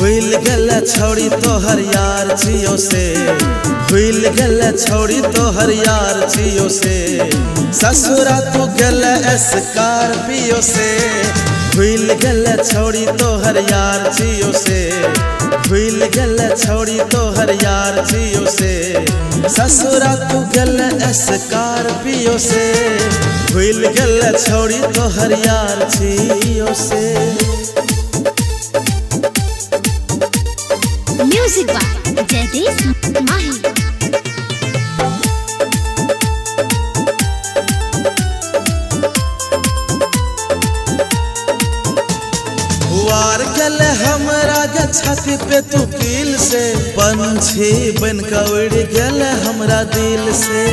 भूल गेल छौड़ी तोहर यार छियो से, भूल गेल छौड़ी तोहर यार छियो से, ससुरा तू गेल स्कॉर्पियो से। भूल गेल छौड़ी तोहर यार छियो से, भूल गेल छौड़ी तोहर यार छियो से, ससुरा तू गेल स्कॉर्पियो से। भूल गेल छौड़ी तोहर यार छियो से। म्यूजिक बाय जयदेश माही। वार गल हमरा गे छाती पे तू कील से, पंछी बन के उड़ गल हमरा दिल से।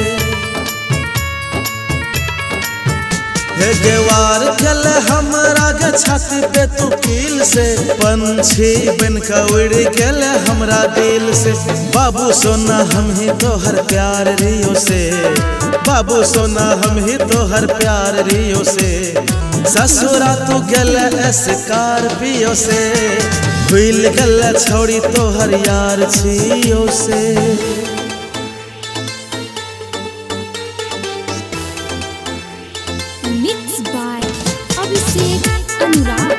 हे गे वार गल हमरा गे छाती पे तू कील से, पंछी बन के उड़ गल हमरा दिल से। बाबू सोना हम ही तोहर प्यार रियो से, बाबू सोना हम ही तोहर प्यार रियो से, ससुरा तू गेल स्कॉर्पियो से। भूल गेल छौड़ी तोहर यार छियो से। Mix by Abhishek Anurag.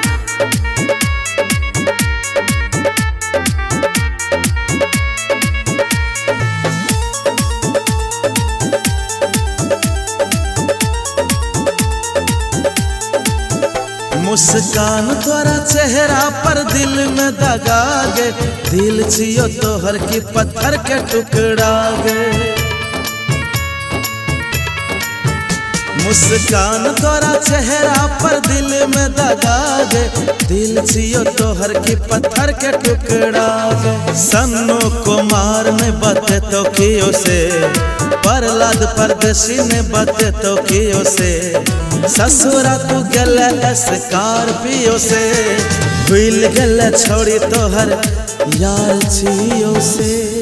मुस्कान तोरा चेहरा पर दिल में दगा गे, दिल छियो तोहर की पत्थर के टुकड़ा गे। मुस्कान तोरा चेहरा पर दिल में दगा गे, दिल छियो तोहर की पत्थर के टुकड़ा गे। सन्नो कुमार ने बते तो कियो से, प्रहलाद परदेसी ने बते तो कियो से, ससुरा तू गेल स्कॉर्पियो से। भूल गेल छौड़ी तोहर यार छियो से।